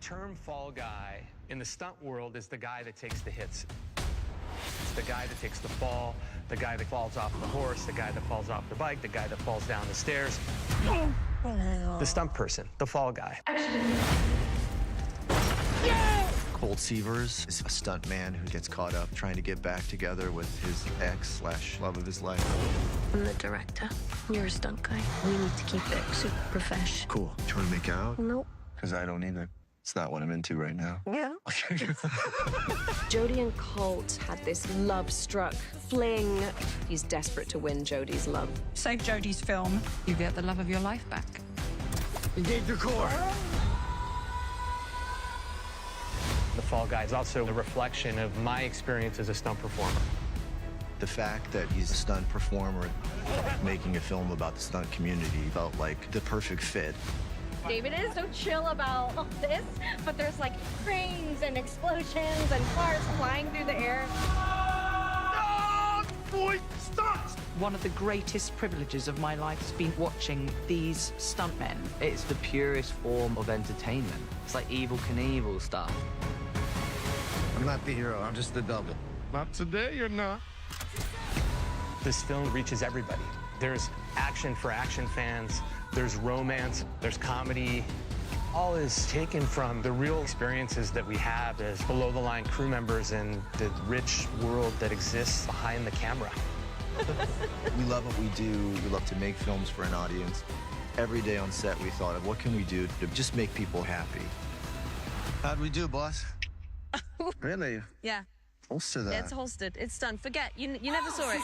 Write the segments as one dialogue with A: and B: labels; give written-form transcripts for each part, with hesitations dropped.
A: term fall guy in the stunt world is the guy that takes the hits. It's the guy that takes the fall, the guy that falls off the horse, the guy that falls off the bike, the guy that falls down the stairs. The stunt person, the fall guy.
B: Colt Seavers is a stunt man who gets caught up trying to get back together with his ex/love of his life.
C: I'm the director. You're a stunt guy. We need to keep it super profesh.
B: Cool. Do you want to make out?
C: Nope.
B: Because I don't either. It's not what I'm into right now.
C: Yeah.
D: Jodie and Colt had this love-struck fling. He's desperate to win Jodie's love.
E: Save Jodie's film, you get the love of your life back.
B: Engage the core.
A: The fall guy is also a reflection of my experience as a stunt performer.
B: The fact that he's a stunt performer making a film about the stunt community felt like the perfect fit.
F: David is so chill about all this, but there's like cranes and explosions and cars flying through the air.
E: One of the greatest privileges of my life has been watching these stuntmen.
G: It's the purest form of entertainment. It's like Evel Knievel stuff.
B: I'm not the hero, I'm just the double.
H: Not today, you're not.
A: This film reaches everybody. There's action for action fans, there's romance, there's comedy. All is taken from the real experiences that we have as below-the-line crew members and the rich world that exists behind the camera.
B: We love what we do. We love to make films for an audience. Every day on set, we thought of what can we do to just make people happy. How'd we do, boss? Really?
D: Yeah.
B: Holster that.
D: It's holstered. It's done. Forget. You never saw it.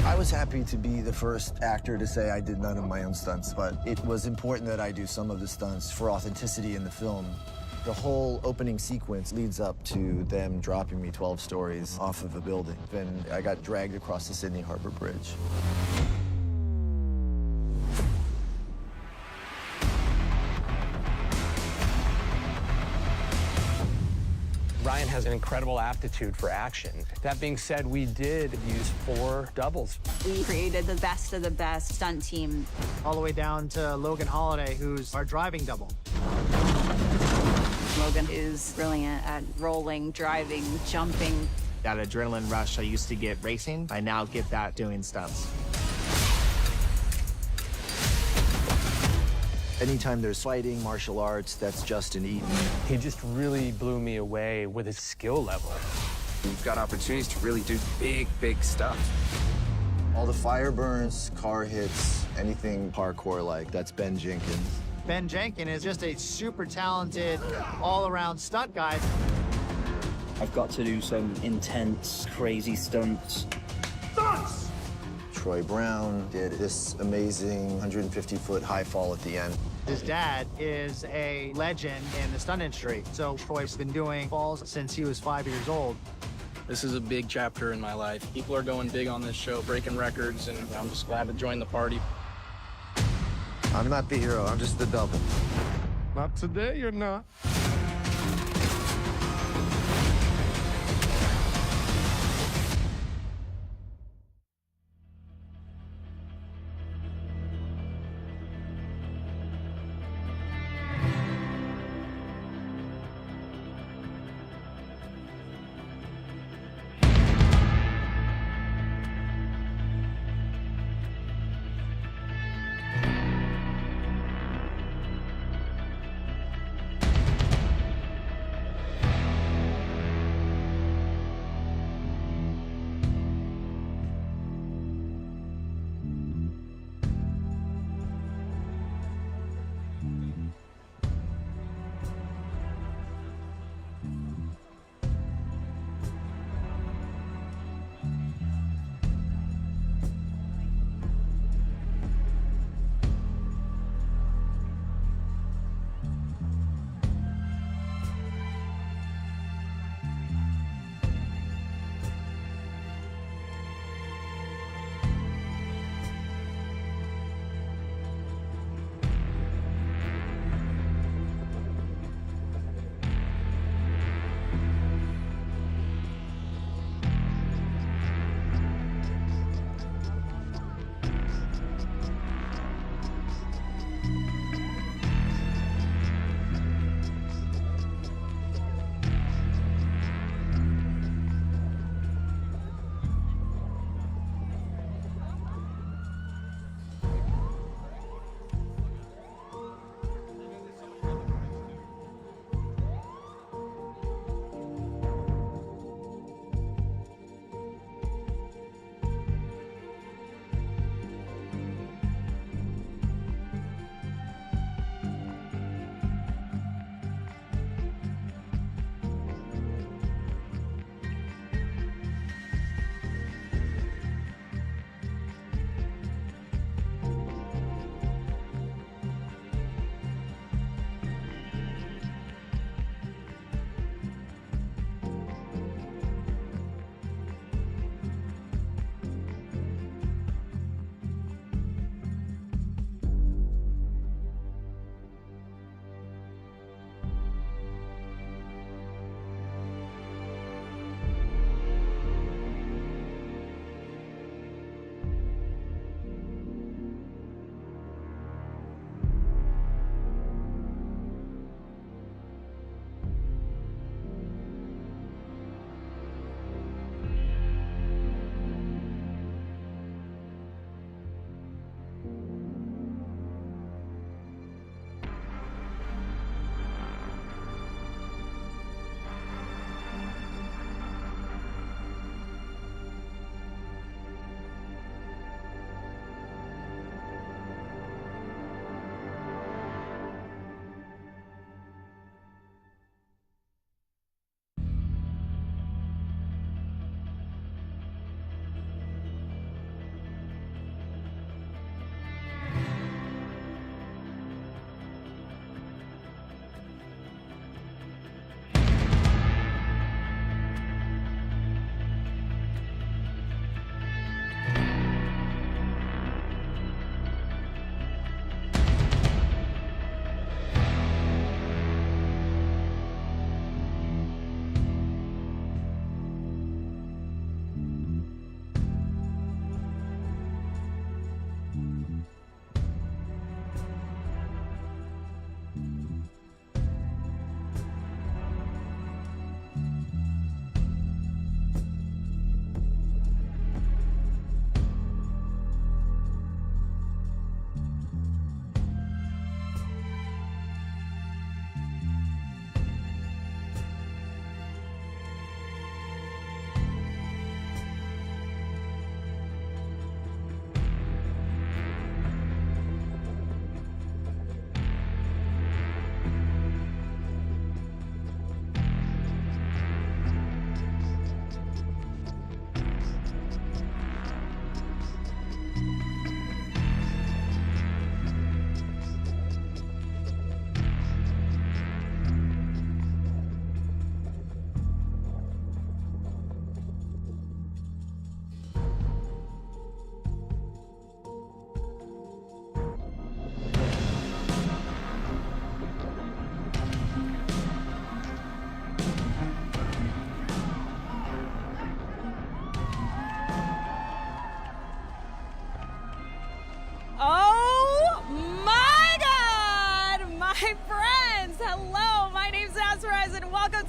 B: I was happy to be the first actor to say I did none of my own stunts, but it was important that I do some of the stunts for authenticity in the film. The whole opening sequence leads up to them dropping me 12 stories off of a building. Then I got dragged across the Sydney Harbor Bridge.
A: Ryan has an incredible aptitude for action. That being said, we did use 4 doubles.
I: We created the best of the best stunt team.
J: All the way down to Logan Holiday, who's our driving double.
I: Logan is brilliant at rolling, driving, jumping.
J: That adrenaline rush I used to get racing, I now get that doing stunts.
B: Anytime there's fighting, martial arts, that's Justin Eaton.
A: He just really blew me away with his skill level.
G: We've got opportunities to really do big, big stuff.
B: All the fire burns, car hits, anything parkour-like, that's Ben Jenkins.
J: Ben Jenkins is just a super talented, all-around stunt guy.
G: I've got to do some intense, crazy stunts.
B: Troy Brown did this amazing 150-foot high fall at the end.
J: His dad is a legend in the stunt industry, so Troy's been doing falls since he was 5 years old.
K: This is a big chapter in my life. People are going big on this show, breaking records, and I'm just glad to join the party.
B: I'm not the hero, I'm just the double.
H: Not today, you're not.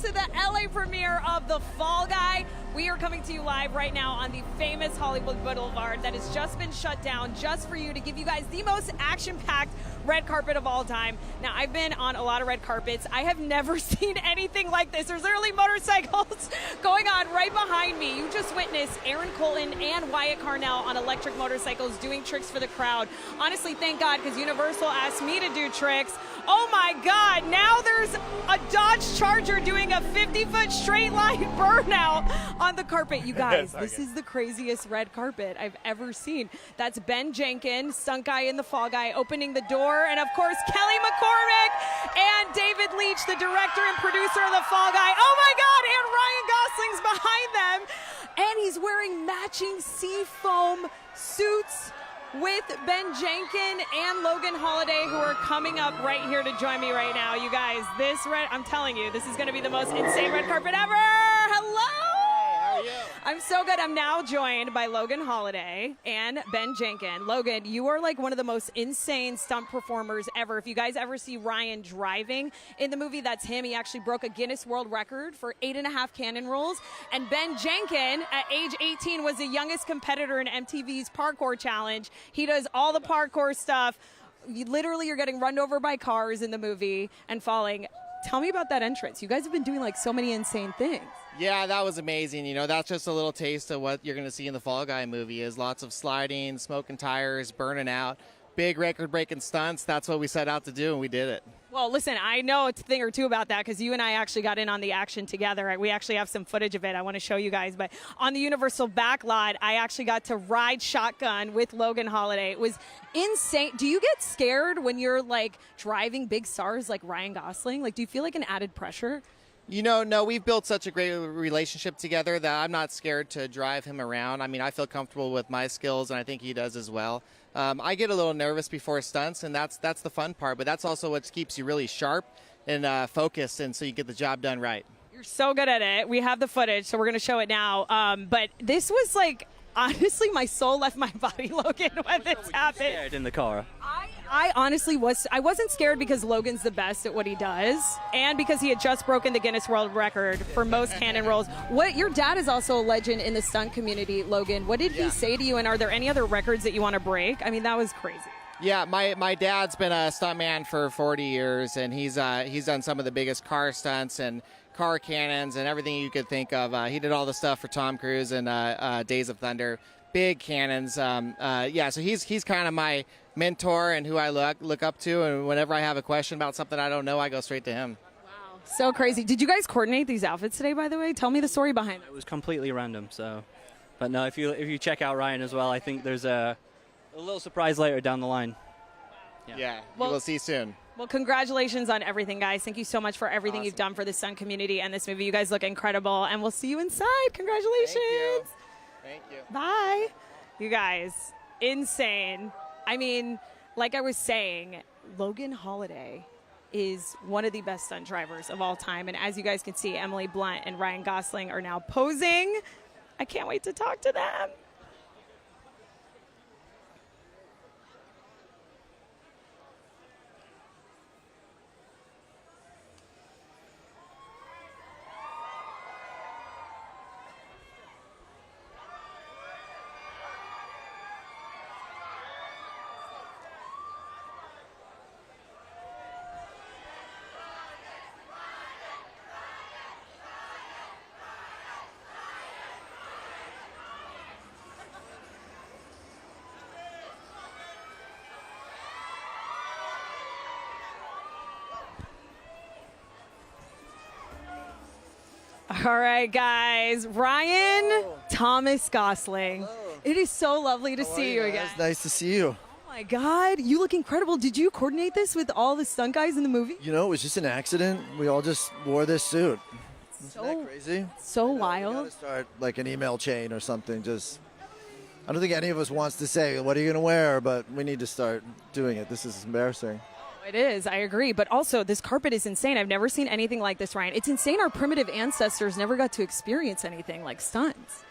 L: to the LA premiere of The Fall Guy. We are coming to you live right now on the famous Hollywood Boulevard that has just been shut down just for you to give you guys the most action-packed red carpet of all time. Now, I've been on a lot of red carpets. I have never seen anything like this. There's literally motorcycles going on right behind me. You just witnessed Aaron Colton and Wyatt Carnell on electric motorcycles doing tricks for the crowd. Honestly, thank God, because Universal asked me to do tricks. Oh my God, now there's a Dodge Charger doing a 50-foot straight line burnout on the carpet. You guys, this is the craziest red carpet I've ever seen. That's Ben Jenkins, stunt guy in The Fall Guy, opening the door. And of course, Kelly McCormick and David Leitch, the director and producer of The Fall Guy. Oh my God, and Ryan Gosling's behind them. And he's wearing matching seafoam suits with Ben Jenkins and Logan Holiday, who are coming up right here to join me right now. You guys, I'm telling you, this is going to be the most insane red carpet ever. Hello.
M: How are you?
L: I'm so good. I'm now joined by Logan Holiday and Ben Jenkins. Logan, you are like one of the most insane stunt performers ever. If you guys ever see Ryan driving in the movie, that's him. He actually broke a Guinness World Record for 8.5 cannon rolls. And Ben Jenkins, at age 18, was the youngest competitor in MTV's Parkour Challenge. He does all the parkour stuff. You're getting run over by cars in the movie and falling. Tell me about that entrance. You guys have been doing like so many insane things.
M: Yeah, that was amazing. You know, that's just a little taste of what you're going to see in the Fall Guy movie is lots of sliding, smoking tires, burning out, big record-breaking stunts. That's what we set out to do, and we did it.
L: Well, listen, I know a thing or two about that because you and I actually got in on the action together. We actually have some footage of it I want to show you guys. But on the Universal backlot, I actually got to ride shotgun with Logan Holiday. It was insane. Do you get scared when you're, like, driving big stars like Ryan Gosling? Like, do you feel like an added pressure?
M: You know, no, we've built such a great relationship together that I'm not scared to drive him around. I mean, I feel comfortable with my skills, and I think he does as well. I get a little nervous before stunts, and that's the fun part, but that's also what keeps you really sharp and focused, and so you get the job done right.
L: You're so good at it. We have the footage, so we're going to show it now. But this was like, honestly, my soul left my body, Logan, when this happened.
G: Scared in the car.
L: I honestly wasn't scared because Logan's the best at what he does and because he had just broken the Guinness World Record for most cannon rolls. Your dad is also a legend in the stunt community, Logan. What did he say to you, and are there any other records that you want to break? I mean, that was crazy.
M: Yeah, my dad's been a stuntman for 40 years, and he's done some of the biggest car stunts and car cannons and everything you could think of. He did all the stuff for Tom Cruise and Days of Thunder. Big cannons. So he's kind of my mentor and who I look up to, and whenever I have a question about something I don't know, I go straight to him.
L: Wow, so crazy. Did you guys coordinate these outfits today, by the way? Tell me the story behind it.
G: It was completely random, so. But no, if you check out Ryan as well, I think there's a little surprise later down the line.
M: Yeah, we'll see soon.
L: Well, congratulations on everything, guys. Thank you so much for everything you've done for the stunt community and this movie. You guys look incredible, and we'll see you inside. Congratulations.
M: Thank you.
L: Bye. You guys, insane. I mean, like I was saying, Logan Holiday is one of the best stunt drivers of all time. And as you guys can see, Emily Blunt and Ryan Gosling are now posing. I can't wait to talk to them. All right, guys. Ryan Thomas Gosling. Hello. It is so lovely to see you again.
B: It's nice to see you.
L: Oh, my God. You look incredible. Did you coordinate this with all the stunt guys in the movie?
B: You know, it was just an accident. We all just wore this suit. Isn't that crazy?
L: So wild.
B: We gotta start like an email chain or something. I don't think any of us wants to say, what are you going to wear? But we need to start doing it. This is embarrassing.
L: It is. I agree. But also, this carpet is insane. I've never seen anything like this, Ryan. It's insane our primitive ancestors never got to experience anything like stunts.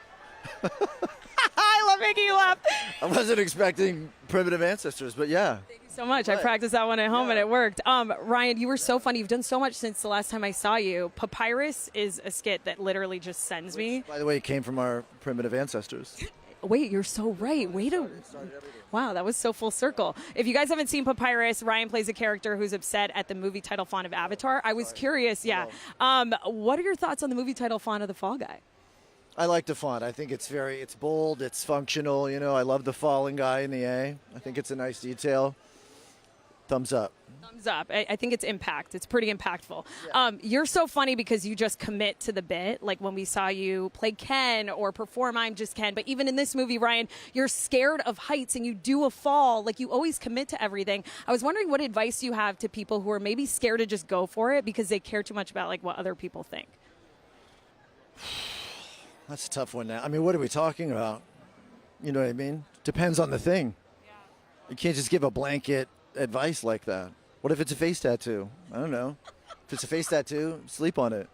L: I love making you laugh.
B: I wasn't expecting primitive ancestors, but yeah.
L: Thank you so much. I practiced that one at home and it worked. Ryan, you were so funny. You've done so much since the last time I saw you. Papyrus is a skit that literally just sends me.
B: By the way, it came from our primitive ancestors.
L: Wait, you're so right. Wow, that was so full circle. If you guys haven't seen Papyrus, Ryan plays a character who's upset at the movie title font of Avatar. I was curious, what are your thoughts on the movie title font of The Fall Guy?
B: I like the font. I think it's bold, it's functional. You know, I love the fallen guy in the A. I think it's a nice detail. Thumbs up.
L: Thumbs up. I think it's impact. It's pretty impactful. Yeah. You're so funny because you just commit to the bit. Like when we saw you play Ken or perform I'm Just Ken. But even in this movie, Ryan, you're scared of heights and you do a fall. Like you always commit to everything. I was wondering what advice you have to people who are maybe scared to just go for it because they care too much about like what other people think.
B: That's a tough one now. I mean, what are we talking about? You know what I mean? Depends on the thing. Yeah. You can't just give a blanket advice like that. What if it's a face tattoo? I don't know. If it's a face tattoo, sleep on it.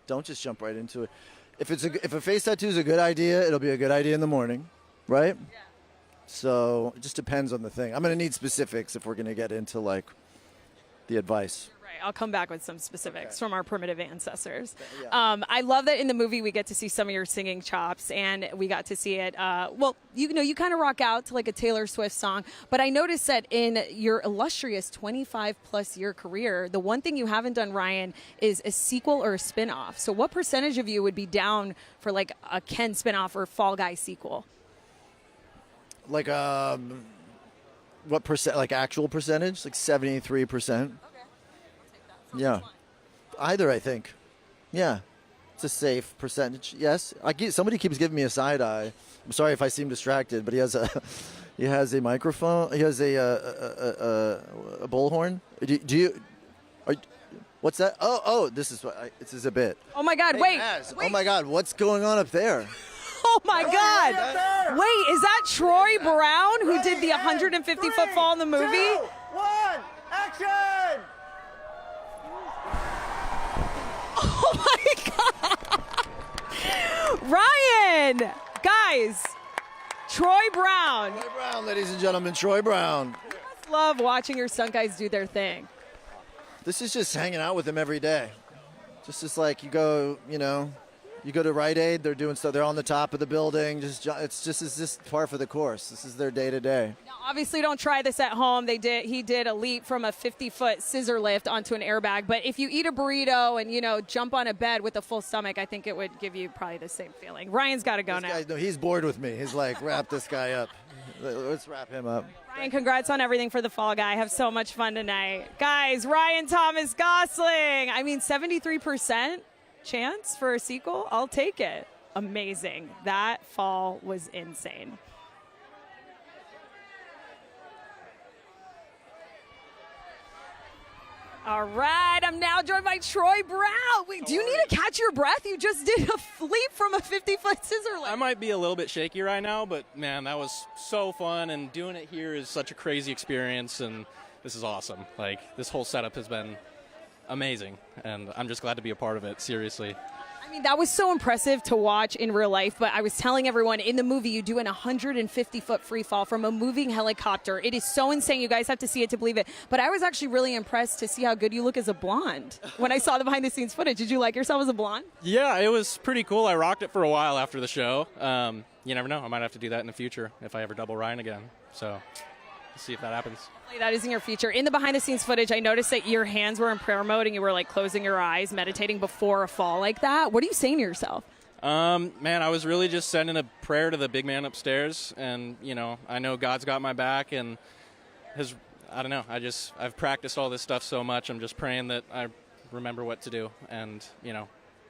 B: Don't just jump right into it. If a face tattoo is a good idea, it'll be a good idea in the morning, right? Yeah. So it just depends on the thing. I'm going to need specifics if we're going to get into like the advice.
L: I'll come back with some specifics from our primitive ancestors. Yeah. I love that in the movie we get to see some of your singing chops, and we got to see it. You kind of rock out to like a Taylor Swift song, but I noticed that in your illustrious 25-plus year career, the one thing you haven't done, Ryan, is a sequel or a spinoff. So what percentage of you would be down for like a Ken spinoff or Fall Guy sequel?
B: Like what percent? Like actual percentage? Like 73%. Yeah, either I think. Yeah, it's a safe percentage. Yes, somebody keeps giving me a side eye. I'm sorry if I seem distracted, but he has a microphone. He has a bullhorn. What's that? Oh, this is a bit.
L: Oh my God!
B: Hey,
L: wait.
B: Oh my God! What's going on up there?
L: Oh my God! Wait, is that Troy Brown who did the 150-foot fall in the movie?
B: 2, 1, action!
L: Oh my God! Ryan! Guys, Troy Brown.
B: Troy Brown, ladies and gentlemen, Troy Brown.
L: I just love watching your stunt guys do their thing.
B: This is just hanging out with him every day. Just as like you go to Rite Aid, they're doing stuff. They're on the top of the building. It's just par for the course. This is their day to day.
L: Now, obviously, don't try this at home. He did a leap from a 50-foot scissor lift onto an airbag. But if you eat a burrito and jump on a bed with a full stomach, I think it would give you probably the same feeling. Ryan's got to go now.
B: No, he's bored with me. He's like, wrap this guy up. Let's wrap him up.
L: Ryan, congrats on everything for the Fall Guy. Have so much fun tonight, guys. Ryan Thomas Gosling. I mean, 73%. Chance for a sequel, I'll take it. Amazing. That fall was insane. All right, I'm now joined by Troy Brown. Wait, do you need to catch your breath? You just did a leap from a 50-foot scissor lift.
N: I might be a little bit shaky right now, but man, that was so fun, and doing it here is such a crazy experience, and this is awesome. Like, this whole setup has been amazing, and I'm just glad to be a part of it, seriously.
L: I mean, that was so impressive to watch in real life, but I was telling everyone in the movie you do an 150-foot free fall from a moving helicopter. It is so insane. You guys have to see it to believe it. But I was actually really impressed to see how good you look as a blonde when I saw the behind-the-scenes footage. Did you like yourself as a blonde?
N: Yeah, it was pretty cool. I rocked it for a while after the show. You never know. I might have to do that in the future if I ever double Ryan again. So let's see if that happens.
L: That is in your future. In the behind-the-scenes footage, I noticed that your hands were in prayer mode and you were like closing your eyes, meditating before a fall like that. What are you saying to yourself?
N: Man, I was really just sending a prayer to the big man upstairs, and I know God's got my back, and I don't know. I've practiced all this stuff so much. I'm just praying that I remember what to do, and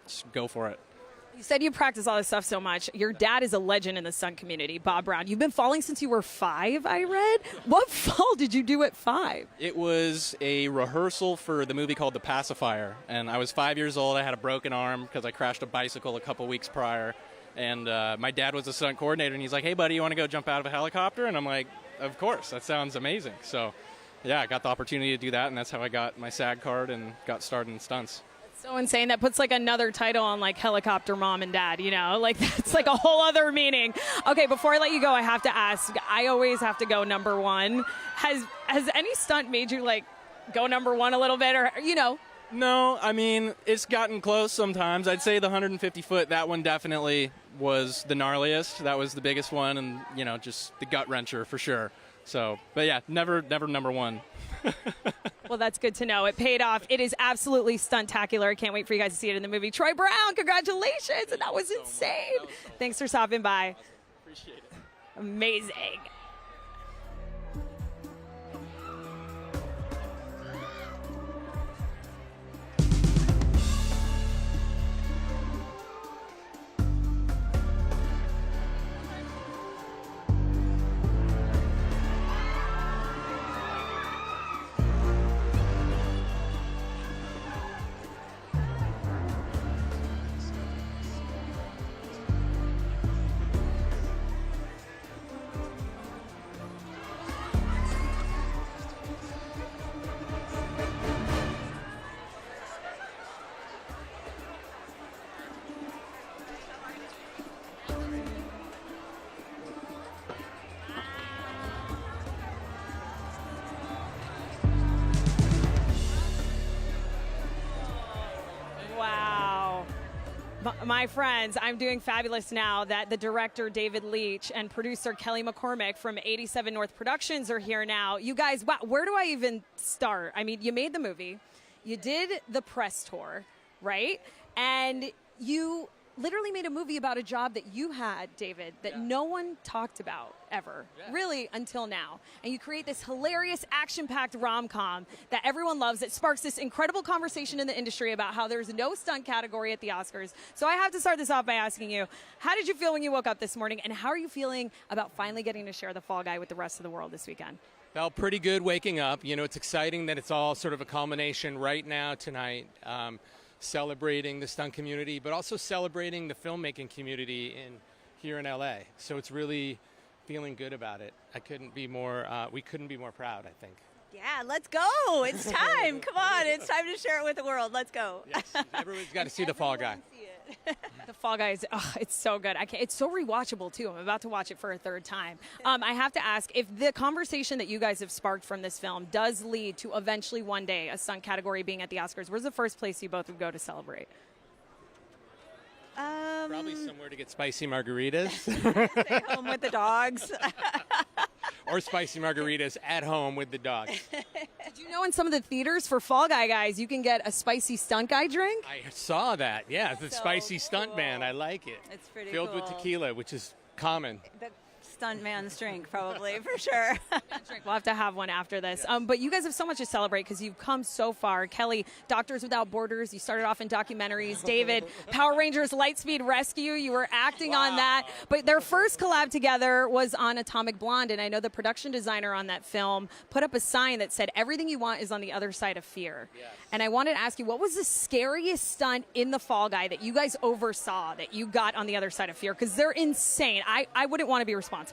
N: just go for it.
L: You said you practice all this stuff so much. Your dad is a legend in the stunt community, Bob Brown. You've been falling since you were 5, I read. What fall did you do at 5?
N: It was a rehearsal for the movie called The Pacifier, and I was 5 years old. I had a broken arm because I crashed a bicycle a couple weeks prior, and my dad was a stunt coordinator, and he's like, hey, buddy, you want to go jump out of a helicopter? And I'm like, of course, that sounds amazing. So, yeah, I got the opportunity to do that, and that's how I got my SAG card and got started in stunts.
L: So insane. That puts like another title on like Helicopter Mom and Dad, you know, like that's like a whole other meaning. Okay, before I let you go, I have to ask, I always have to go number one. Has any stunt made you like go number one a little bit, or, you know?
N: No, I mean, it's gotten close sometimes. I'd say the 150 foot, that one definitely was the gnarliest. That was the biggest one, and, you know, just the gut wrencher for sure. So, but yeah, never number one.
L: Well, that's good to know. It paid off. It is absolutely stuntacular. I can't wait for you guys to see it in the movie. Troy Brown, congratulations. And that was insane. Thanks for stopping by.
N: Appreciate it.
L: Amazing. My friends, I'm doing fabulous now that the director, David Leitch, and producer Kelly McCormick from 87 North Productions are here now. You guys, wow, where do I even start? I mean, you made the movie. You did the press tour, right? And you literally made a movie about a job that you had, David, that no one talked about ever, really, until now. And you create this hilarious, action-packed rom-com that everyone loves. It sparks this incredible conversation in the industry about how there's no stunt category at the Oscars. So I have to start this off by asking you, how did you feel when you woke up this morning, and how are you feeling about finally getting to share the Fall Guy with the rest of the world this weekend?
A: Felt pretty good waking up. You know, it's exciting that it's all sort of a culmination right now tonight. Celebrating the stunt community, but also celebrating the filmmaking community here in LA. So it's really feeling good about it. We couldn't be more proud, I think.
I: Yeah, let's go. It's time. Come on. It's time to share it with the world. Let's go.
A: Yes, everyone's got to see the Fall Guy.
L: The Fall Guy is, it's so good. It's so rewatchable, too. I'm about to watch it for a third time. I have to ask, if the conversation that you guys have sparked from this film does lead to eventually one day a stunt category being at the Oscars, where's the first place you both would go to celebrate?
A: Probably somewhere to get spicy margaritas.
I: Stay home with the dogs.
A: Or spicy margaritas at home with the dogs.
L: Did you know in some of the theaters for Fall Guy guys, you can get a spicy stunt guy drink?
A: I saw that. Yeah, the spicy stunt man. I like it.
I: It's pretty
A: Filled with tequila, which is common.
I: The stunt man's drink, probably, for sure.
L: We'll have to have one after this. But you guys have so much to celebrate because you've come so far. Kelly, Doctors Without Borders, you started off in documentaries. David, Power Rangers Lightspeed Rescue, you were acting on that. But their first collab together was on Atomic Blonde, and I know the production designer on that film put up a sign that said, "Everything you want is on the other side of fear." Yes. And I wanted to ask you, what was the scariest stunt in the Fall Guy that you guys oversaw that you got on the other side of fear? Because they're insane. I wouldn't want to be responsible.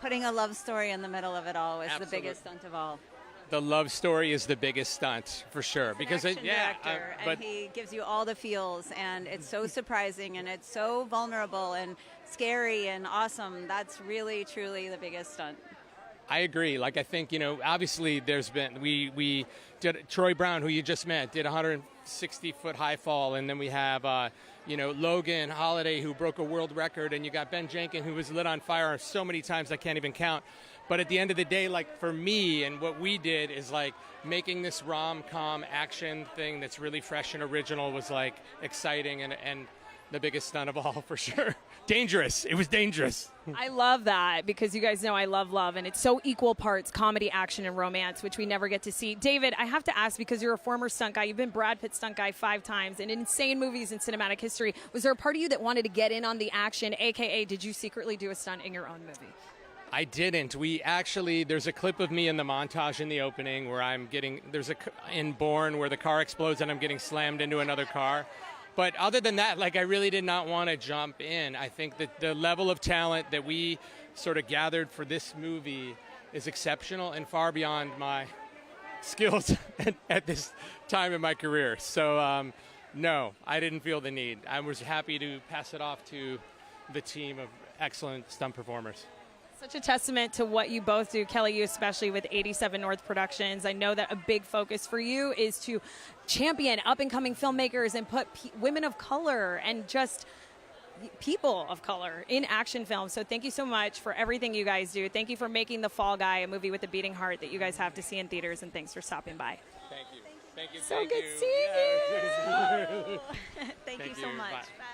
I: Putting a love story in the middle of it all was the biggest stunt of all.
A: The love story is the biggest stunt for sure. Because
I: director, and he gives you all the feels, and it's so surprising, and it's so vulnerable and scary and awesome. That's really, truly the biggest stunt.
A: I agree. Like, I think, you know, obviously there's been, we did, Troy Brown, who you just met, did a 160-foot high fall, and then we have, you know, Logan Holiday, who broke a world record, and you got Ben Jenkins, who was lit on fire so many times I can't even count. But at the end of the day, like, for me, and what we did is, like, making this rom-com action thing that's really fresh and original was, like, exciting and the biggest stunt of all, for sure. Dangerous. It was dangerous.
L: I love that because you guys know I love love, and it's so equal parts comedy, action, and romance, which we never get to see. David, I have to ask, because you're a former stunt guy, you've been Brad Pitt stunt guy 5 times in insane movies in cinematic history. Was there a part of you that wanted to get in on the action, a.k.a. did you secretly do a stunt in your own movie?
A: I didn't. There's a clip of me in the montage in the opening where in Bourne where the car explodes and I'm getting slammed into another car. But other than that, like, I really did not want to jump in. I think that the level of talent that we sort of gathered for this movie is exceptional and far beyond my
O: skills at this time in my career. So, no, I didn't feel the need. I was happy to pass it off to the team of excellent stunt performers.
L: Such a testament to what you both do, Kelly, you especially with 87 North Productions. I know that a big focus for you is to champion up-and-coming filmmakers and put women of color and just people of color in action films. So thank you so much for everything you guys do. Thank you for making The Fall Guy a movie with a beating heart that you guys have to see in theaters, and thanks for stopping by.
O: Thank you. Thank you.
L: So good seeing you.
I: Thank you so much.
O: Bye.
I: Bye.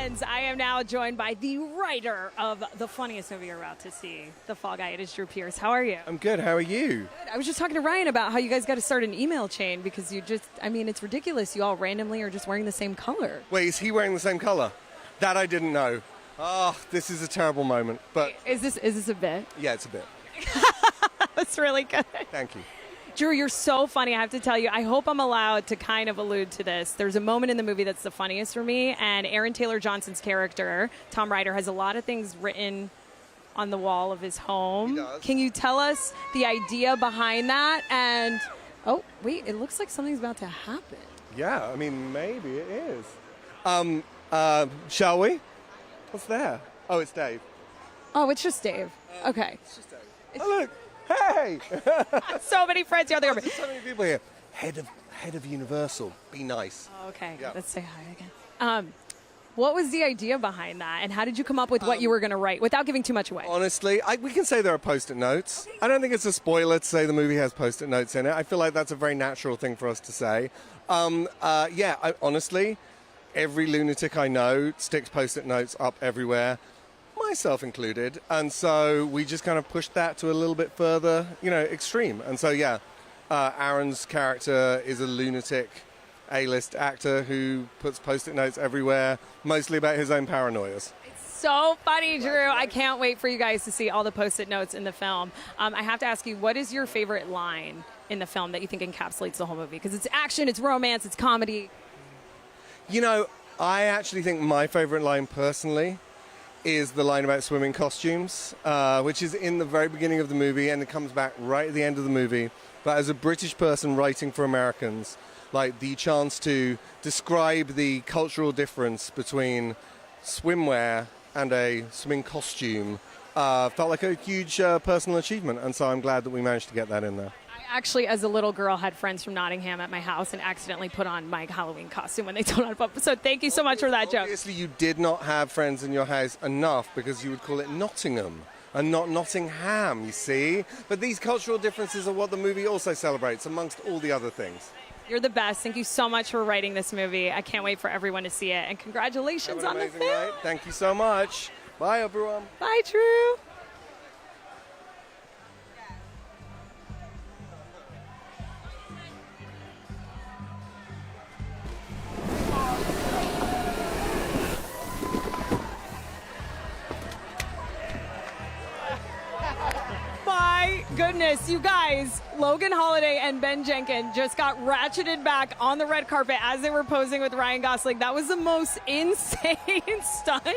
L: friends, I am now joined by the writer of the funniest movie you're about to see, The Fall Guy. It is Drew Pierce. How are you?
P: I'm good. How are you?
L: Good. I was just talking to Ryan about how you guys got to start an email chain because you just, I mean, it's ridiculous. You all randomly are just wearing the same color.
P: Wait, is he wearing the same color? That I didn't know. Oh, this is a terrible moment. But
L: is this a bit?
P: Yeah, it's a bit.
L: That's really good.
P: Thank you.
L: Drew, you're so funny. I have to tell you, I hope I'm allowed to kind of allude to this. There's a moment in the movie that's the funniest for me, and Aaron Taylor Johnson's character, Tom Ryder, has a lot of things written on the wall of his home.
P: He does.
L: Can you tell us the idea behind that? And, oh, wait, it looks like something's about to happen.
P: Yeah, I mean, maybe it is. Shall we? What's there? Oh, it's Dave.
L: Oh, it's just Dave. Okay.
P: It's just Dave. Oh, look. Hey!
L: So many friends here.
P: There's so many people here. Head of Universal. Be nice.
L: Oh, okay.
P: Yeah.
L: Let's say hi again. What was the idea behind that, and how did you come up with what you were going to write without giving too much away?
P: Honestly, we can say there are Post-it notes. I don't think it's a spoiler to say the movie has Post-it notes in it. I feel like that's a very natural thing for us to say. Honestly, every lunatic I know sticks Post-it notes up everywhere, myself included, and so we just kind of pushed that to a little bit further, extreme. And so Aaron's character is a lunatic A-list actor who puts Post-it notes everywhere, mostly about his own paranoias.
L: So funny, Drew. I can't wait for you guys to see all the Post-it notes in the film. I have to ask you, what is your favorite line in the film that you think encapsulates the whole movie? Because it's action, it's romance, it's comedy.
P: I actually think my favorite line personally is the line about swimming costumes, which is in the very beginning of the movie, and it comes back right at the end of the movie. But as a British person writing for Americans, like the chance to describe the cultural difference between swimwear and a swimming costume felt like a huge personal achievement, and so I'm glad that we managed to get that in there.
L: I actually, as a little girl, had friends from Nottingham at my house and accidentally put on my Halloween costume when they told me. So thank you so much for that joke.
P: Obviously, you did not have friends in your house enough because you would call it Nottingham and not Nottingham, you see? But these cultural differences are what the movie also celebrates, amongst all the other things.
L: You're the best. Thank you so much for writing this movie. I can't wait for everyone to see it. And congratulations on the film.
P: Night. Thank you so much. Bye, everyone.
L: Bye, Drew. My goodness, you guys, Logan Holiday and Ben Jenkins just got ratcheted back on the red carpet as they were posing with Ryan Gosling. That was the most insane stunt.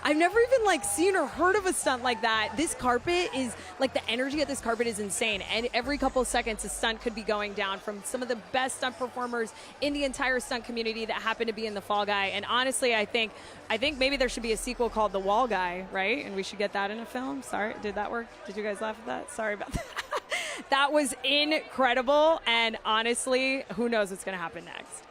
L: I've never even seen or heard of a stunt like that. This carpet is the energy at this carpet is insane. And every couple of seconds, a stunt could be going down from some of the best stunt performers in the entire stunt community that happen to be in The Fall Guy. And honestly, I think maybe there should be a sequel called The Wall Guy, right? And we should get that in a film. Sorry, did that work? Did you guys laugh at that? Sorry about that. That was incredible. And honestly, who knows what's going to happen next?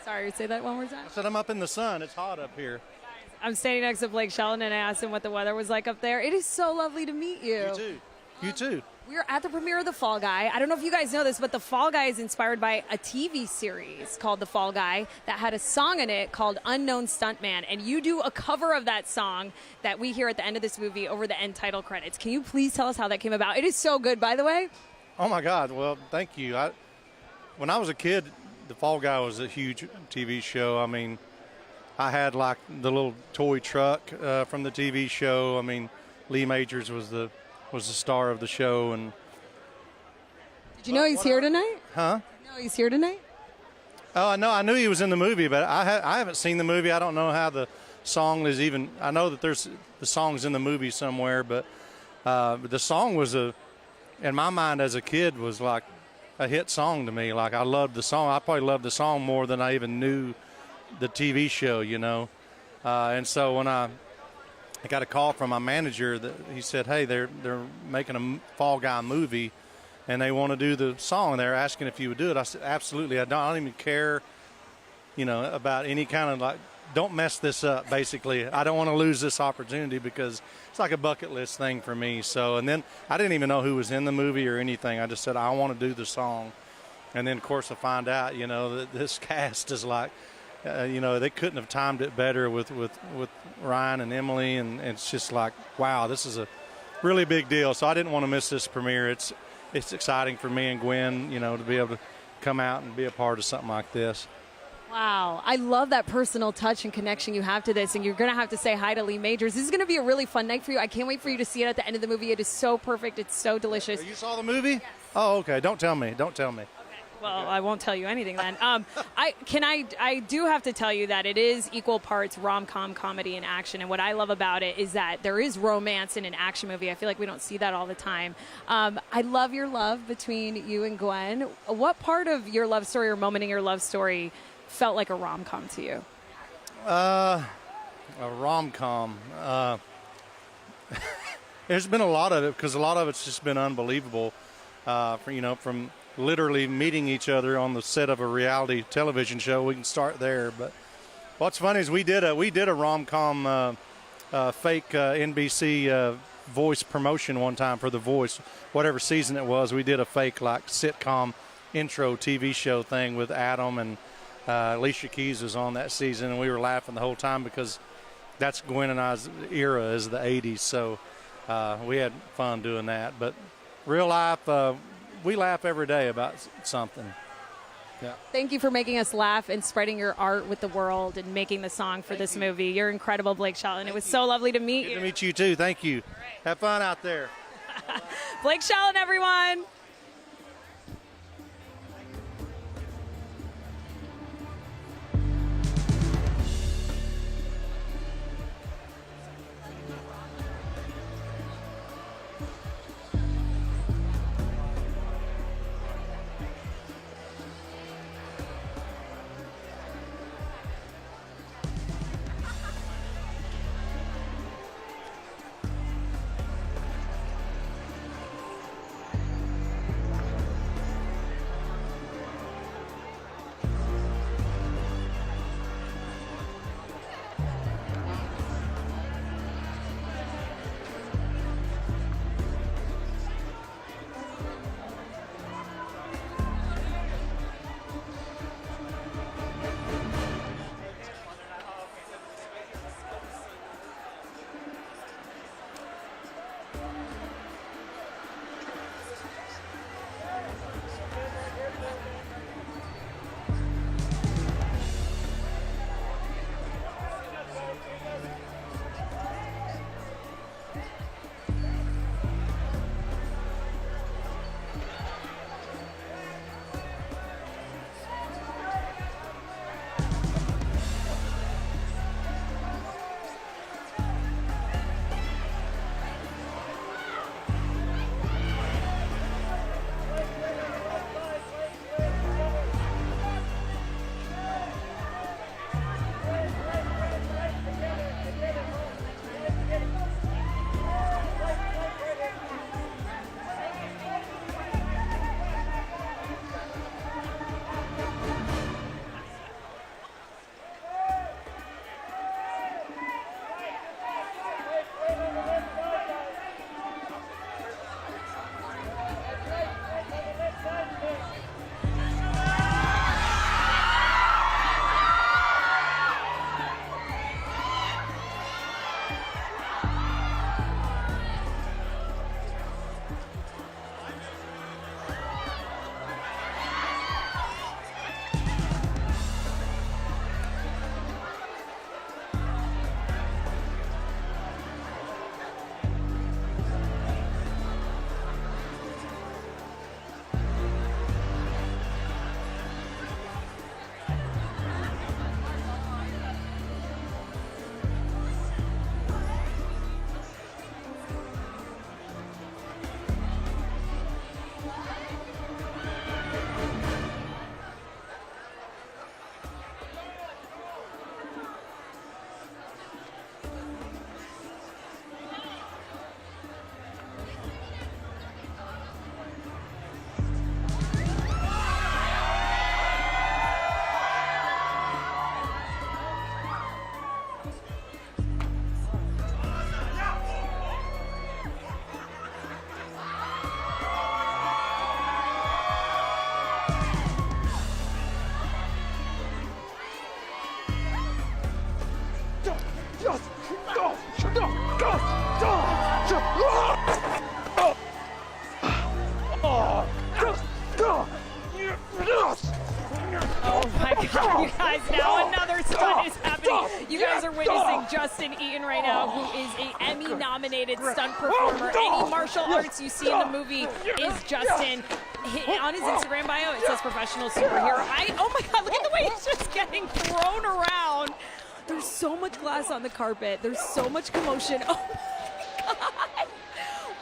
L: Sorry, say that one more time.
Q: I said I'm up in the sun. It's hot up here.
L: I'm standing next to Blake Shelton, and I asked him what the weather was like up there. It is so lovely to meet you.
Q: You too. You too.
L: We're at the premiere of The Fall Guy. I don't know if you guys know this, but The Fall Guy is inspired by a TV series called The Fall Guy that had a song in it called Unknown Stuntman. And you do a cover of that song that we hear at the end of this movie over the end title credits. Can you please tell us how that came about? It is so good, by the way.
Q: Oh, my God. Well, thank you. When I was a kid, The Fall Guy was a huge TV show. I mean, I had like the little toy truck from the TV show. I mean, Lee Majors was the star of the show. And
L: did you know he's here tonight?
Q: Huh?
L: No, he's here tonight.
Q: Oh, no, I knew he was in the movie, but I haven't seen the movie. I don't know how the song is even. I know that there's the song's in the movie somewhere, but the song was in my mind as a kid was like a hit song to me. Like I loved the song. I probably loved the song more than I even knew the TV show, you know. And so when I got a call from my manager that he said, hey, they're making a Fall Guy movie and they want to do the song. They're asking if you would do it. I said, absolutely. I don't even care, you know, about any kind of like, don't mess this up, basically. I don't want to lose this opportunity because it's like a bucket list thing for me. So, and then I didn't even know who was in the movie or anything. I just said, I want to do the song. And then, of course, I find out, you know, that this cast is like, you know, they couldn't have timed it better with Ryan and Emily. And it's just like, wow, this is a really big deal. So I didn't want to miss this premiere. It's exciting for me and Gwen, you know, to be able to come out and be a part of something like this.
L: Wow. I love that personal touch and connection you have to this, and you're going to have to say hi to Lee Majors. This is going to be a really fun night for you. I can't wait for you to see it at the end of the movie. It is so perfect. It's so delicious.
Q: You saw the movie? Yes. Oh, okay. Don't tell me. Don't tell me.
L: Okay. Well, I won't tell you anything then. I do have to tell you that it is equal parts rom-com, comedy, and action. And what I love about it is that there is romance in an action movie. I feel like we don't see that all the time. I love your love between you and Gwen. What part of your love story or moment in your love story felt like a rom-com to you?
Q: A rom-com. There's been a lot of it because a lot of it's just been unbelievable. From literally meeting each other on the set of a reality television show. We can start there. But what's funny is we did a rom-com fake NBC Voice promotion one time for The Voice, whatever season it was. We did a fake like sitcom intro TV show thing with Adam, and Alicia Keys was on that season, and we were laughing the whole time because that's Gwen and I's era is the 80s. So we had fun doing that. But real life, we laugh every day about something. Yeah.
L: Thank you for making us laugh and spreading your art with the world and making the song for this movie. You're incredible, Blake Shelton. It was so lovely to meet you.
Q: Good to meet you, too. Thank you. Right. Have fun out there.
L: Blake Shelton, everyone. Oh my God, you guys, now another stunt is happening. You guys are witnessing Justin Eaton right now, who is an Emmy-nominated stunt performer. Any martial arts you see in the movie is Justin. On his Instagram bio, it says professional superhero. Oh my God, look at the way he's just getting thrown around. There's so much glass on the carpet. There's so much commotion. Oh my God.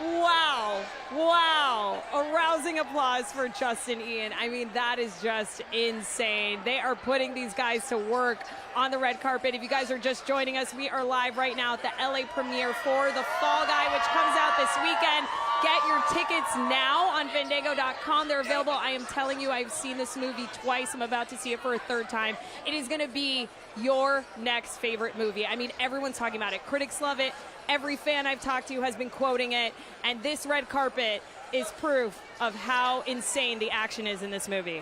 L: Wow. Wow. A rousing applause for Justin Eaton. I mean, that is just insane. They are putting these guys to work on the red carpet. If you guys are just joining us, we are live right now at the LA premiere for The Fall Guy, which comes out this weekend. Get your tickets now on Fandango.com. They're available. I am telling you, I've seen this movie twice. I'm about to see it for a third time. It is going to be your next favorite movie. I mean, everyone's talking about it. Critics love it. Every fan I've talked to has been quoting it. And this red carpet is proof of how insane the action is in this movie.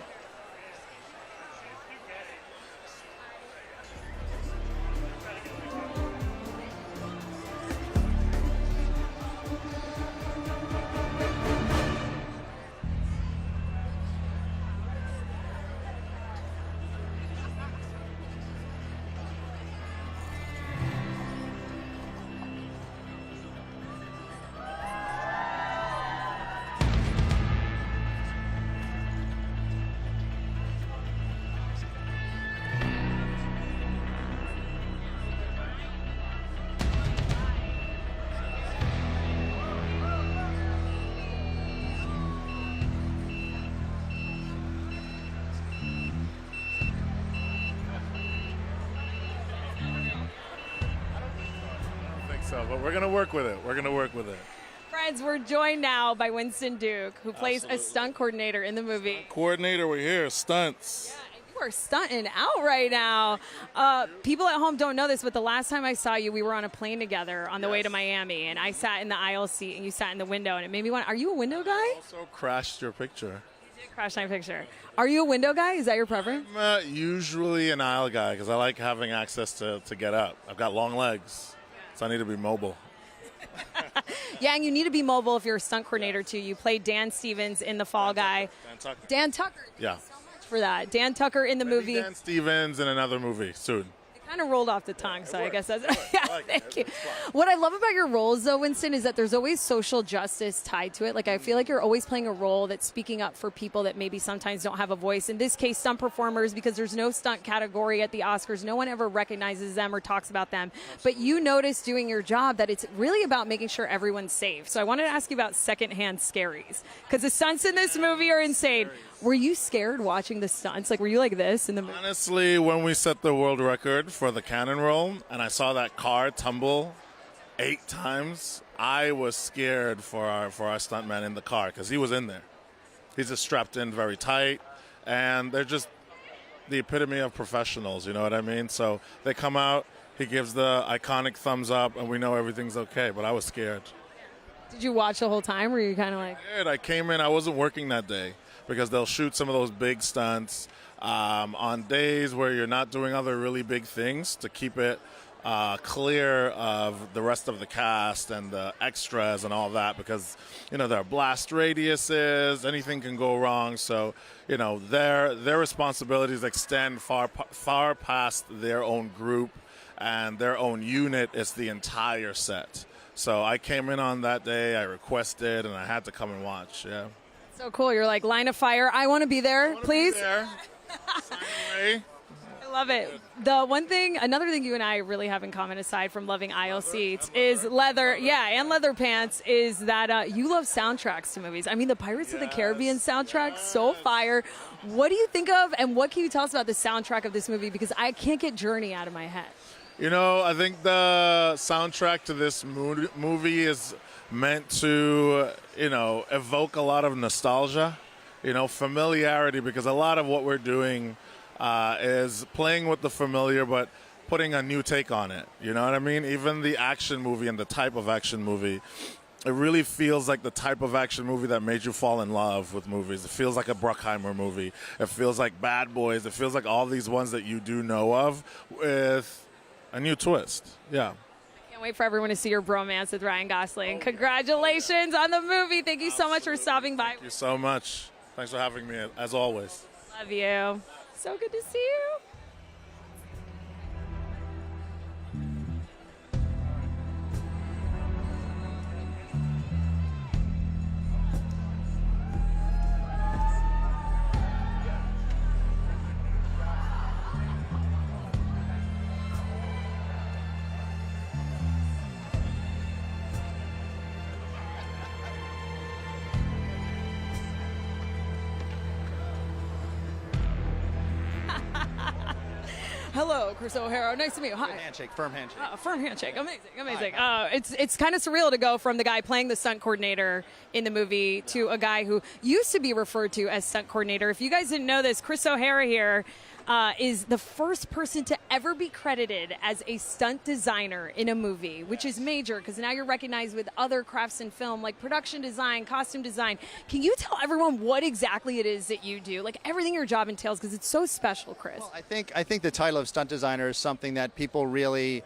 R: But we're going to work with it. We're going to work with it.
L: Friends, we're joined now by Winston Duke, who plays a stunt coordinator in the movie.
R: Coordinator, we're here. Stunts.
L: Yeah, and you are stunting out right now. People at home don't know this, but the last time I saw you, we were on a plane together on the way to Miami, and I sat in the aisle seat, and you sat in the window, and it made me want, are you a window guy?
R: I also crashed your picture.
L: You did crash my picture. Are you a window guy? Is that your preference?
R: I'm usually an aisle guy because I like having access to get up. I've got long legs, so I need to be mobile.
L: Yeah, and you need to be mobile if you're a stunt coordinator, too. You played Dan Stevens in The Fall Guy. Dan Tucker.
R: Yeah.
L: Thank you so much for that. Dan Tucker in the movie.
R: Dan Stevens in another movie soon.
L: Kind of rolled off the tongue, so I guess that's yeah, thank you. What I love about your roles, though, Winston, is that there's always social justice tied to it. Like, I feel like you're always playing a role that's speaking up for people that maybe sometimes don't have a voice. In this case, stunt performers, because there's no stunt category at the Oscars. No one ever recognizes them or talks about them. But you notice doing your job that it's really about making sure everyone's safe. So I wanted to ask you about secondhand scaries, because the stunts in this movie are insane. Were you scared watching the stunts? Like, were you like this in the movie?
R: Honestly, when we set the world record for the cannon roll and I saw that car tumble 8 times, I was scared for our stuntman in the car because he was in there. He's just strapped in very tight, and they're just the epitome of professionals, you know what I mean? So they come out, he gives the iconic thumbs up, and we know everything's okay, but I was scared.
L: Did you watch the whole time, or were you kind of like...
R: I came in, I wasn't working that day, because they'll shoot some of those big stunts on days where you're not doing other really big things to keep it clear of the rest of the cast and the extras and all that, because, you know, there are blast radiuses, anything can go wrong. So, you know, their responsibilities extend far past their own group and their own unit. It's the entire set. So I came in on that day, I requested, and I had to come and watch, yeah.
L: So cool. You're like, line of fire. I want to be there, please.
R: Be there.
L: I love it. Another thing you and I really have in common, aside from loving aisle seats, is leather. Yeah, and leather pants, is that you love soundtracks to movies. I mean, the Pirates of the Caribbean soundtrack, so fire. What do you think of, and what can you tell us about the soundtrack of this movie? Because I can't get Journey out of my head.
R: You know, I think the soundtrack to this movie is meant to, you know, evoke a lot of nostalgia, you know, familiarity, because a lot of what we're doing is playing with the familiar but putting a new take on it. You know what I mean? Even the action movie and the type of action movie, it really feels like the type of action movie that made you fall in love with movies. It feels like a Bruckheimer movie. It feels like Bad Boys. It feels like all these ones that you do know of, with a new twist. Yeah.
L: Can't wait for everyone to see your bromance with Ryan Gosling. Congratulations on the movie. Thank you so much for stopping by.
R: Thank you so much. Thanks for having me, as always.
L: Love you. So good to see you. Hello, Chris O'Hara. Nice to meet you. Hi.
S: Handshake, firm handshake.
L: Firm handshake. Amazing, amazing. It's kind of surreal to go from the guy playing the stunt coordinator in the movie to a guy who used to be referred to as stunt coordinator. If you guys didn't know this, Chris O'Hara here is the first person to ever be credited as a stunt designer in a movie, which is major because now you're recognized with other crafts in film like production design, costume design. Can you tell everyone what exactly it is that you do, like everything your job entails, because it's so special, Chris?
S: Well, I think the title of stunt designer is something that people really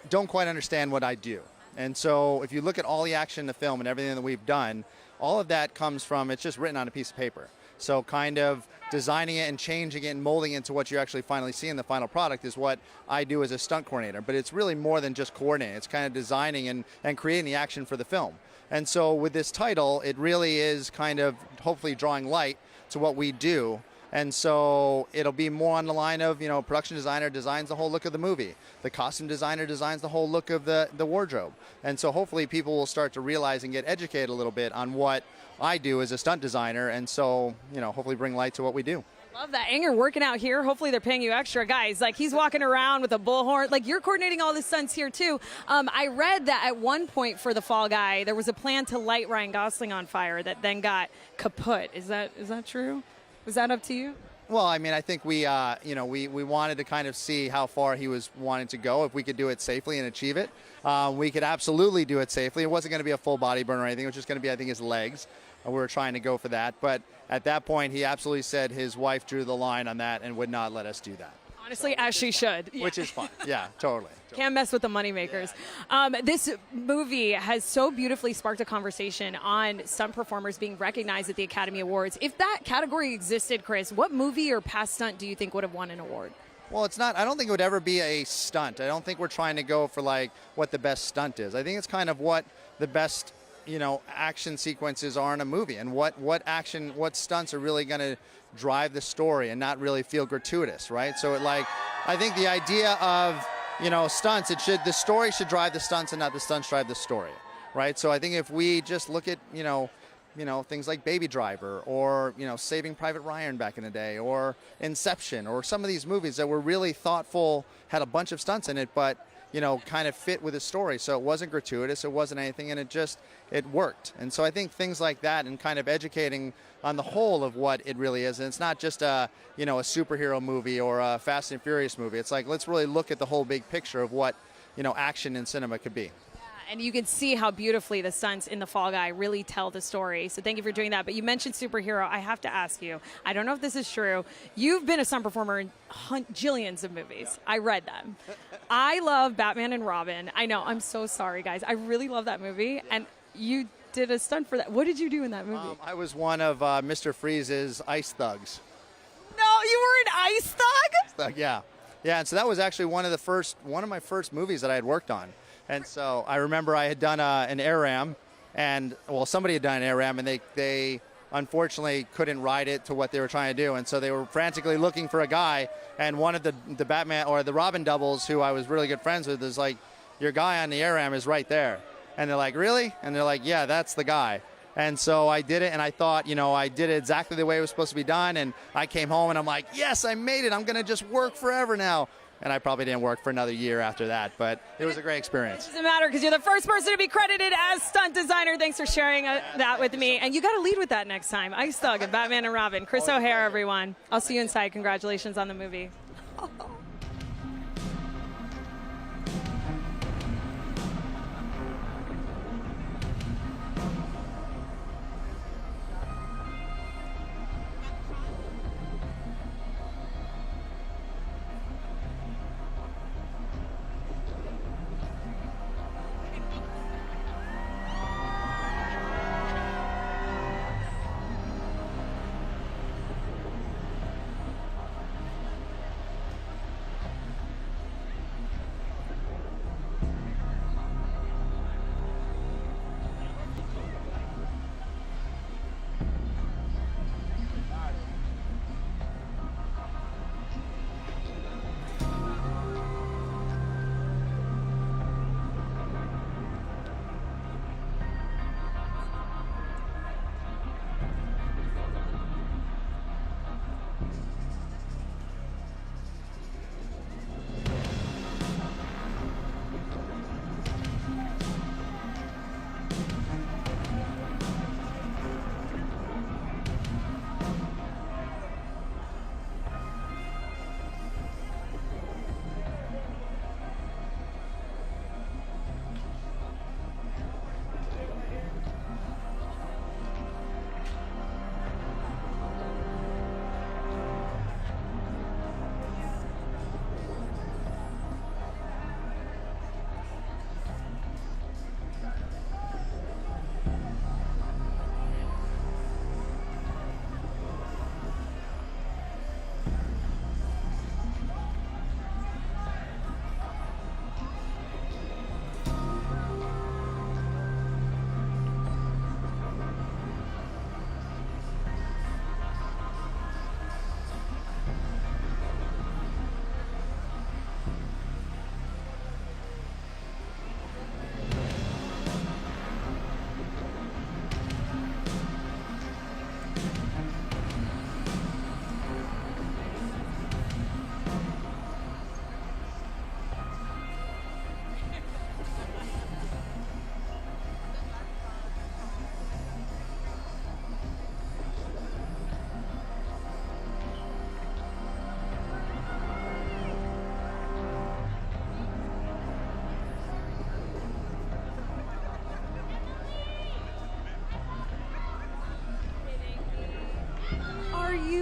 S: don't quite understand what I do. And so if you look at all the action in the film and everything that we've done, all of that comes from, it's just written on a piece of paper. So kind of designing it and changing it and molding it into what you actually finally see in the final product is what I do as a stunt coordinator. But it's really more than just coordinating. It's kind of designing and creating the action for the film. And so with this title, it really is kind of hopefully drawing light to what we do. And so it'll be more on the line of, production designer designs the whole look of the movie. The costume designer designs the whole look of the wardrobe. And so hopefully people will start to realize and get educated a little bit on what I do as a stunt designer. And so, hopefully bring light to what we do.
L: Love that. And you're working out here. Hopefully they're paying you extra. Guys, like he's walking around with a bullhorn. Like you're coordinating all the stunts here too. I read that at one point for the Fall Guy, there was a plan to light Ryan Gosling on fire that then got kaput. Is that true? Was that up to you?
S: Well, I mean, I think we wanted to kind of see how far he was wanting to go, if we could do it safely and achieve it. We could absolutely do it safely. It wasn't going to be a full body burn or anything. It was just going to be, I think, his legs. We were trying to go for that. But at that point, he absolutely said his wife drew the line on that and would not let us do that.
L: Honestly, as she should.
S: Which is fine. Yeah, totally.
L: Can't mess with the moneymakers. This movie has so beautifully sparked a conversation on stunt performers being recognized at the Academy Awards. If that category existed, Chris, what movie or past stunt do you think would have won an award?
S: Well, it's not. I don't think it would ever be a stunt. I don't think we're trying to go for like what the best stunt is. I think it's kind of what the best action sequences are in a movie, and what stunts are really going to drive the story and not really feel gratuitous, right? So I think the idea of stunts, the story should drive the stunts and not the stunts drive the story, right? So I think if we just look at things like Baby Driver or Saving Private Ryan back in the day, or Inception, or some of these movies that were really thoughtful, had a bunch of stunts in it, but kind of fit with the story. So it wasn't gratuitous, it wasn't anything, and it worked. And so I think things like that, and kind of educating on the whole of what it really is. And it's not just a superhero movie or a Fast and Furious movie. It's like, let's really look at the whole big picture of what, action in cinema could be.
L: And you can see how beautifully the stunts in The Fall Guy really tell the story. So thank you for doing that. But you mentioned superhero. I have to ask you, I don't know if this is true. You've been a stunt performer in jillions of movies. I read them. I love Batman and Robin. I know. I'm so sorry, guys. I really love that movie. And you did a stunt for that. What did you do in that movie?
S: I was one of Mr. Freeze's ice thugs.
L: No, you were an ice thug?
S: Yeah. Yeah, and so that was actually one of my first movies that I had worked on. And so I remember I had done an air ram, and somebody had done an air ram, and they unfortunately couldn't ride it to what they were trying to do, and so they were frantically looking for a guy. And one of the Batman or the Robin doubles, who I was really good friends with, is like, your guy on the air ram is right there. And they're like, really? And they're like, yeah, that's the guy. And so I did it, and I thought, I did it exactly the way it was supposed to be done. And I came home, and I'm like, yes, I made it. I'm going to just work forever now. And I probably didn't work for another year after that, but it was a great experience.
L: It doesn't matter, because you're the first person to be credited as stunt designer. Thanks for sharing that with me. And you got to lead with that next time. Ice Thug and Batman and Robin. Chris O'Hara, everyone. I'll see you inside. Congratulations on the movie.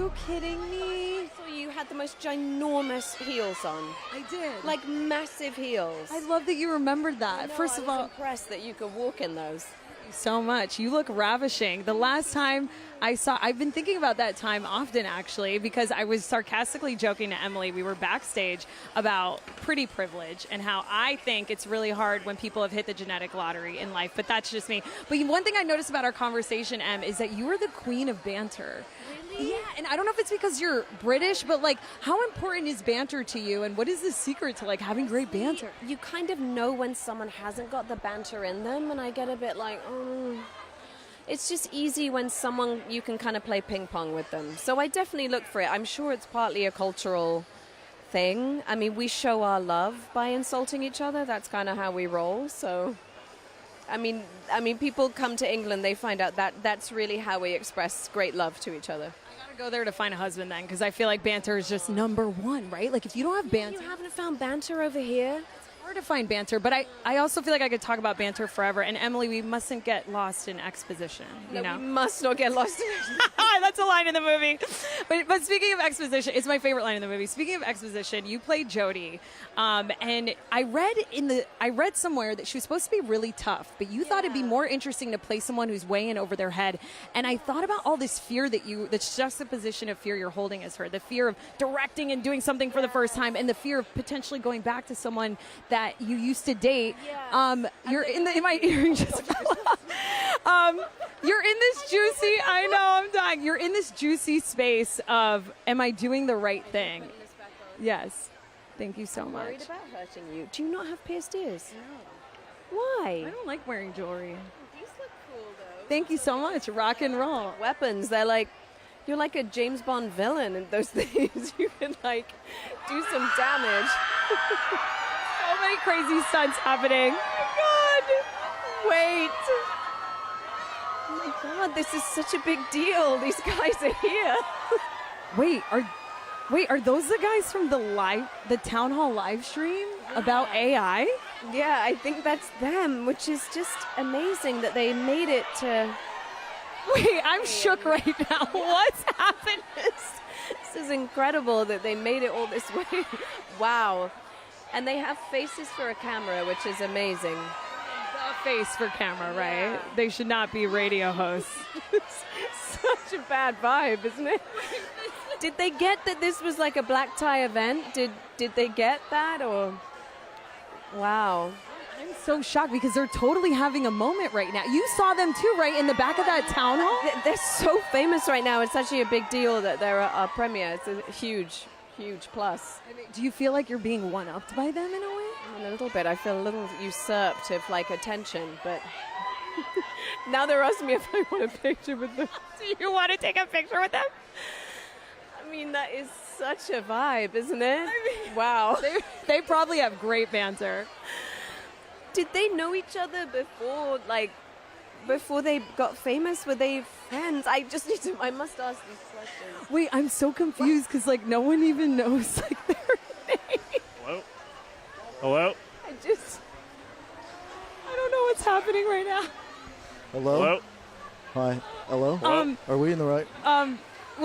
L: you kidding me?
D: So you had the most ginormous heels on.
L: I did.
D: Like massive heels.
L: I love that you remembered that. First of all,
D: impressed that you could walk in those.
L: so much. You look ravishing. The last time I've been thinking about that time often, actually, because I was sarcastically joking to Emily. We were backstage about pretty privilege and how I think it's really hard when people have hit the genetic lottery in life, but that's just me. But one thing I noticed about our conversation, Em, is that you are the queen of banter. Really? Yeah, and I don't know if it's because you're British, but like, how important is banter to you, and what is the secret to like having great banter?
D: You kind of know when someone hasn't got the banter in them, and I get a bit like, it's just easy when someone, you can kind of play ping pong with them. So I definitely look for it. I'm sure it's partly a cultural thing. I mean, we show our love by insulting each other. That's kind of how we roll. So, I mean, people come to England, they find out that that's really how we express great love to each other.
L: I gotta go there to find a husband then, because I feel like banter is just number one, right? Like if you don't have banter.
D: You haven't found banter over here?
L: Hard to find banter, but I also feel like I could talk about banter forever. And Emily, we mustn't get lost in exposition. You know?
D: We must not get lost in exposition.
L: That's a line in the movie. But speaking of exposition, it's my favorite line in the movie. Speaking of exposition, you played Jodie, and I read somewhere that she was supposed to be really tough, but you thought it'd be more interesting to play someone who's way in over their head. And I thought about all this fear that's just the position of fear you're holding as her, the fear of directing and doing something for the first time, and the fear of potentially going back to someone that you used to date. You're in my earring just fell off. You're in this juicy, I know, I'm dying. You're in this juicy space of, am I doing the right thing? Yes. Thank you so much.
D: I'm worried about hurting you. Do you not have pierced ears?
L: No.
D: Why?
L: I don't like wearing jewelry.
D: These look cool, though.
L: Thank you so much. Rock and roll.
D: Weapons, they're like, you're like a James Bond villain in those things. You can, like, do some damage.
L: So many crazy stunts happening.
D: Oh, my God. Wait. Oh, my God, this is such a big deal. These guys are here.
L: Wait, are those the guys from the town hall live stream about AI?
D: Yeah, I think that's them, which is just amazing that they made it to...
L: Wait, I'm shook right now. What's happened?
D: This is incredible that they made it all this way. Wow. And they have faces for a camera, which is amazing.
L: The face for camera, right? Yeah. They should not be radio hosts.
D: Such a bad vibe, isn't it? Did they get that this was like a black tie event? Did they get that, or? Wow.
L: I'm so shocked because they're totally having a moment right now. You saw them too, right? In the back of that town hall?
D: They're so famous right now. It's actually a big deal that they're a premiere. It's a huge plus.
L: I mean, do you feel like you're being one-upped by them in a way?
D: A little bit. I feel a little usurped of like attention, but now they're asking me if I want a picture with them.
L: Do you want to take a picture with them?
D: I mean, that is such a vibe, isn't it? Wow.
L: They probably have great banter.
D: Did they know each other before they got famous? Were they friends? I must ask these questions.
L: Wait, I'm so confused because like no one even knows like their name.
T: Hello?
L: I don't know what's happening right now.
B: Hello? Hi. Hello? Are we in the right?
L: Well,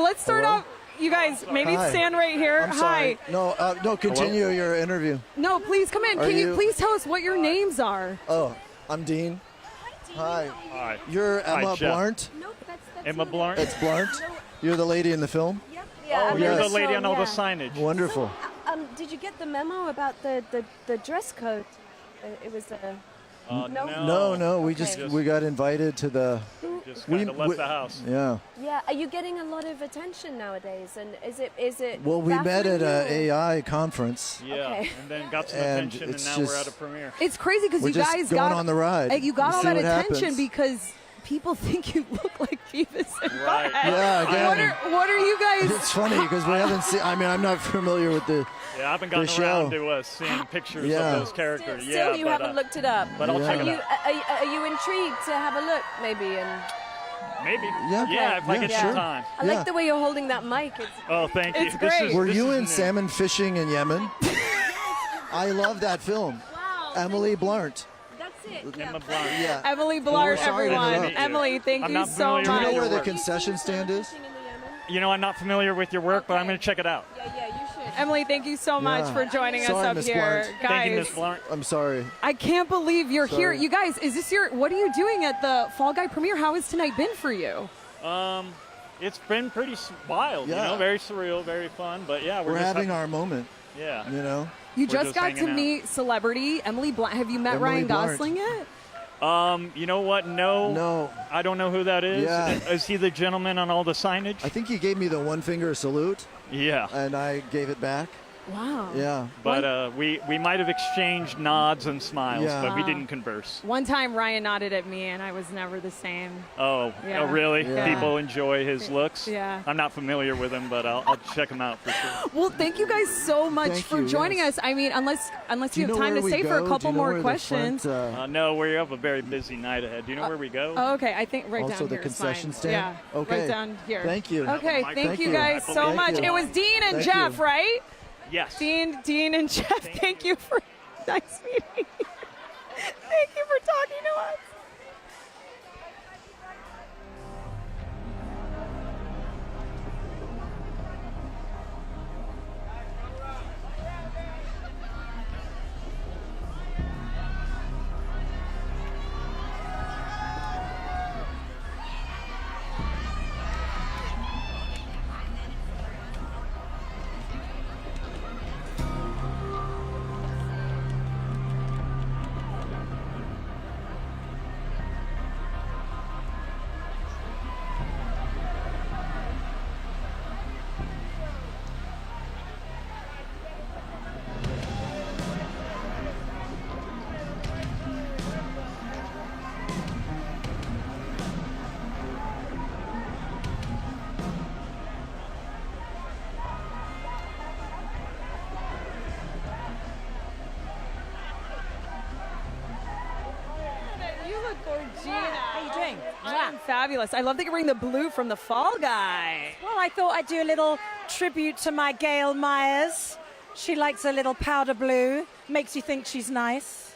L: let's start off. You guys, maybe stand right here.
B: I'm sorry.
L: Hi.
B: No, continue your interview.
L: No, please come in. Can you please tell us what your names are?
B: Oh, I'm Dean. Hi.
T: Hi.
B: You're Emma
T: Jeff.
B: Blunt?
F: Nope, that's
T: Emma Blunt?
B: It's Blunt? You're the lady in the film?
F: Yep.
L: Yeah.
T: Oh, you're the lady on all the signage.
B: Wonderful.
D: Did you get the memo about the dress code? It was
B: No. We got invited to the.
T: Just kind of left the house.
B: Yeah.
D: Yeah. Are you getting a lot of attention nowadays? And is it?
B: Well, we met at an
D: an
B: AI conference.
T: Yeah,
D: Okay.
T: and then got some
B: And
T: attention, and
B: it's
T: now
B: just-
T: we're at a premiere.
L: It's crazy because
B: We're
L: you
B: just
L: guys
B: going
L: got
B: on the ride.
L: You got
B: We'll
L: all
B: see
L: that
B: what
L: attention
B: happens.
L: because people think you look like Beavis and
T: Right.
L: Butthead.
B: Yeah, again.
L: What are you guys?
B: It's funny because we haven't seen. I mean, I'm not familiar with the.
T: Yeah, I haven't gotten
B: the
T: around
B: show.
T: to seeing pictures
B: Yeah.
T: of those characters.
D: Still, you haven't looked it up.
T: But I'll check it out.
D: Are you intrigued to have a look, maybe? And
T: Maybe.
B: Yeah.
T: If I get
B: Yeah,
T: some
B: sure.
T: time.
D: I like the way you're holding that mic. It's
T: Oh, thank you.
L: It's great.
B: Were you
T: is
B: in
T: new.
B: salmon fishing in Yemen? I love that film.
F: Wow.
B: Emily Blunt.
F: That's it.
T: Emma Blunt.
B: Yeah.
L: Emily Blunt,
B: Sorry to
L: everyone.
B: interrupt you.
L: Emily, thank
T: I'm
L: you
T: not
L: so
T: familiar
B: Do you
L: much.
B: know
T: with
B: where the
T: work.
B: concession stand is?
T: I'm not familiar with your work, but I'm going to check it out.
L: Yeah, you should. Emily, thank you so much for joining us
B: Sorry,
L: up
B: Miss
L: here.
B: Blunt.
L: Guys,
T: Thank you, Miss Blunt.
B: I'm sorry.
L: I can't believe you're
B: Sorry.
L: here. You guys, what are you doing at the Fall Guy premiere? How has tonight been for you?
T: It's been pretty wild,
B: Yeah.
T: very surreal, very fun. But yeah,
B: We're
T: just
B: having our moment.
T: Yeah.
L: You
T: We're
L: just got to
T: hanging out.
L: meet celebrity Emily Blunt. Have you met
B: Emily
L: Ryan
B: Blunt.
L: Gosling yet?
T: You know what? No. I don't know who that is.
B: Yeah.
T: Is he the gentleman on all the signage?
B: I think he gave me the one finger salute.
T: Yeah.
B: And I gave it back.
L: Wow.
B: Yeah.
T: But we might have exchanged nods and smiles,
B: Yeah.
T: but we didn't converse.
L: One time Ryan nodded at me and I was never the same.
T: Oh,
L: Yeah.
T: oh really?
L: Yeah.
T: People enjoy his looks?
L: Yeah.
T: I'm not familiar with him, but I'll check him out for sure.
L: Well, thank you guys so much
B: Thank
L: for
B: you,
L: joining
B: yes.
L: us. I mean, unless
B: Do
L: you have
B: know
L: time
B: where
L: to
B: we
L: stay for
B: go?
L: a
B: Do
L: couple
B: you know
L: more
B: where the
L: questions.
B: front,
T: No, we have a very busy night ahead. Do you know where we go?
L: Oh, okay, I think right
B: Also
L: down
B: the
L: here is
B: concession
L: fine.
B: stand?
L: Yeah,
B: Okay.
L: right down here.
B: Thank you.
L: Okay,
T: Thank
L: thank you
B: you.
L: guys so
B: Thank
L: much.
B: you.
L: It was Dean and
B: Thank
L: Jeff,
B: you.
L: right?
T: Yes.
L: Dean and Jeff, thank you for nice meeting you. Thank you for talking to us. You look gorgeous.
U: How you doing?
L: I'm fabulous. I love that you're wearing the blue from the Fall Guy.
U: Well, I thought I'd do a little tribute to my Gail Myers. She likes a little powder blue. Makes you think she's nice.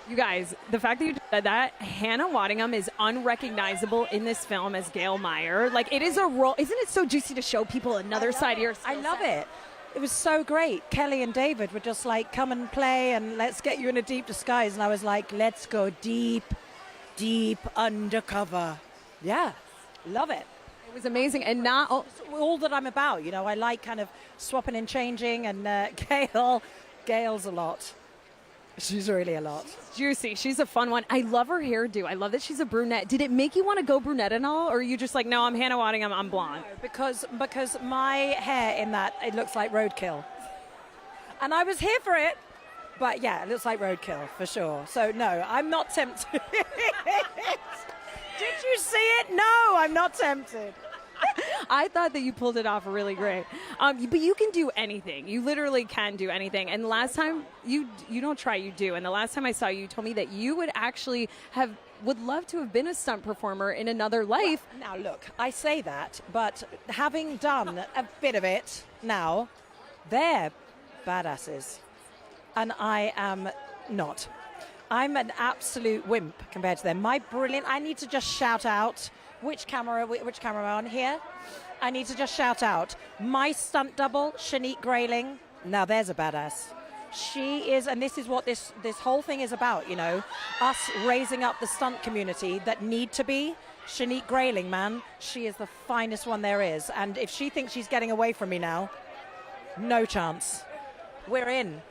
L: You guys, the fact that you said that, Hannah Waddingham is unrecognizable in this film as Gail Meyer. Like, it is a role. Isn't it so juicy to show people another side of your skill
U: I love
L: set?
U: it. It was so great. Kelly and David were just like, come and play and let's get you in a deep disguise. And I was like, let's go deep, deep undercover. Yeah, love it.
L: It was amazing. And now,
U: all that I'm about, I like kind of swapping and changing. And Gail's a lot. She's really a lot.
L: juicy. She's a fun one. I love her hairdo. I love that she's a brunette. Did it make you want to go brunette and all? Or are you just like, no, I'm Hannah Waddingham, I'm blonde?
U: No, because my hair in that, it looks like roadkill. And I was here for it. But yeah, it looks like roadkill for sure. So no, I'm not tempted. Did you see it? No, I'm not tempted.
L: I thought that you pulled it off really great. But you can do anything. You literally can do anything. And last time, you don't try, you do. And the last time I saw you, you told me that you would actually would love to have been a stunt performer in another life.
U: Well, now look, I say that, but having done a bit of it now, they're badasses. And I am not. I'm an absolute wimp compared to them. I need to just shout out, which camera am I on here? I need to just shout out my stunt double, Shanique Grayling. Now there's a badass. She is, and this is what this whole thing is about, you know, us raising up the stunt community that need to be. Shanique Grayling, man, she is the finest one there is. And if she thinks she's getting away from me now, no chance. We're in,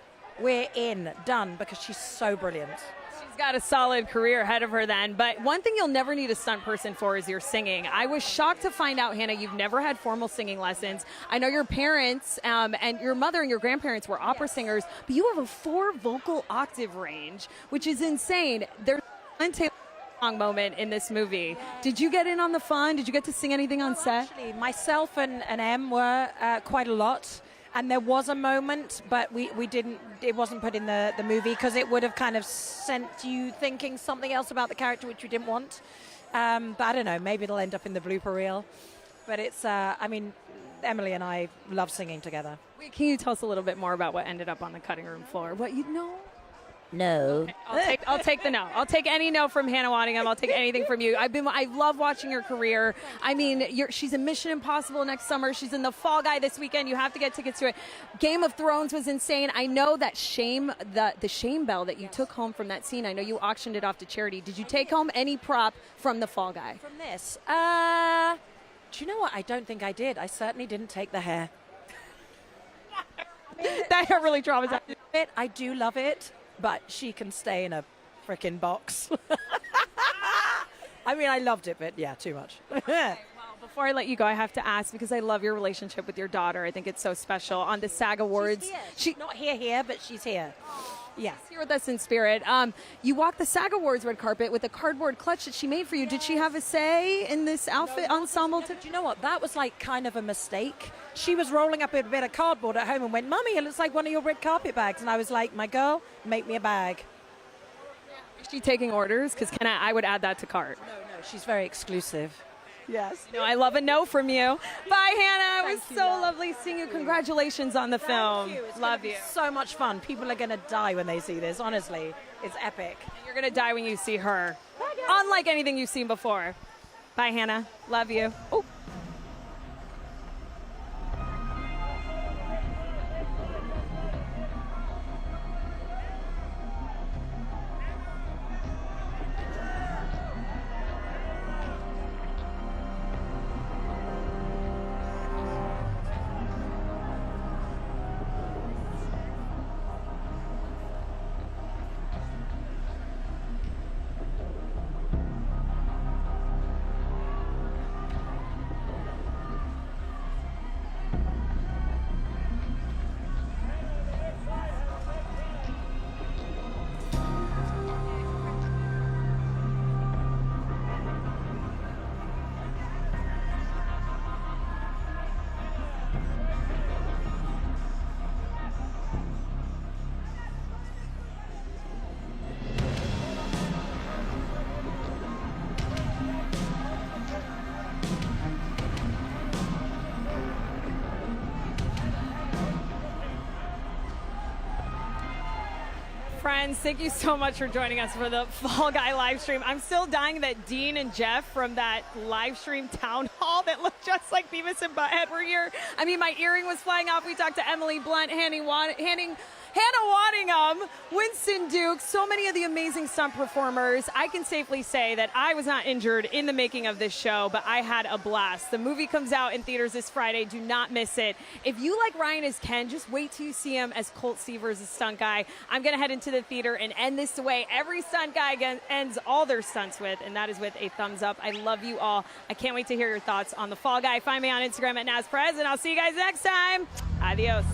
U: done, because she's so brilliant.
L: She's got a solid career ahead of her then. But one thing you'll never need a stunt person for is your singing. I was shocked to find out, Hannah, you've never had formal singing lessons. I know your parents and your mother and your grandparents were opera singers, but you have a 4 vocal octave range, which is insane. There's a song moment in this movie. Did you get in on the fun? Did you get to sing anything on set?
U: Actually, myself and Em were quite a lot. And there was a moment, but we didn't. It wasn't put in the movie because it would have kind of sent you thinking something else about the character, which we didn't want. But I don't know. Maybe it'll end up in the blooper reel. But it's. I mean, Emily and I love singing together.
L: Wait, can you tell us a little bit more about what ended up on the cutting room floor? What you know?
C: No.
L: I'll take the no. I'll take any no from Hannah Waddingham. I'll take anything from you. I love watching your career. I mean, she's in Mission Impossible next summer. She's in The Fall Guy this weekend. You have to get tickets to it. Game of Thrones was insane. I know that the shame bell that you took home from that scene. I know you auctioned it off to charity. Did you take home any prop from The Fall Guy?
U: From this? Do you know what? I don't think I did. I certainly didn't take the hair.
L: That hair really traumatized.
U: I do love it, but she can stay in a frickin' box. I mean, I loved it, but yeah, too much.
L: Well, before I let you go, I have to ask, because I love your relationship with your daughter. I think it's so special. On the SAG Awards.
U: She's not here, but she's here. Yeah.
L: She's here with us in spirit. You walked the SAG Awards red carpet with a cardboard clutch that she made for you. Did she have a say in this outfit ensemble?
U: Do you know what? That was like kind of a mistake. She was rolling up a bit of cardboard at home and went, "Mummy, it looks like one of your red carpet bags." And I was like, "My girl, make me a bag."
L: Is she taking orders? Because I would add that to cart.
U: No, she's very exclusive. Yes.
L: No, I love a no from you. Bye, Hannah. It was
U: Thank you,
L: so
U: love.
L: lovely seeing you. Congratulations on the film. Love you.
U: So much fun. People are going to die when they see this. Honestly, it's epic.
L: You're going to die when you see her. Unlike anything you've seen before. Bye, Hannah. Love you. Oh. Friends, thank you so much for joining us for the Fall Guy live stream. I'm still dying that Dean and Jeff from that live stream town hall that looked just like Beavis and Butthead were here. I mean, my earring was flying off. We talked to Emily Blunt, Hannah Waddingham, Winston Duke, so many of the amazing stunt performers. I can safely say that I was not injured in the making of this show, but I had a blast. The movie comes out in theaters this Friday. Do not miss it. If you like Ryan as Ken, just wait till you see him as Colt Seavers as Stunt Guy. I'm going to head into the theater and end this the way every Stunt Guy ends all their stunts with, and that is with a thumbs up. I love you all. I can't wait to hear your thoughts on The Fall Guy. Find me on Instagram at NazPerez, and I'll see you guys next time. Adios.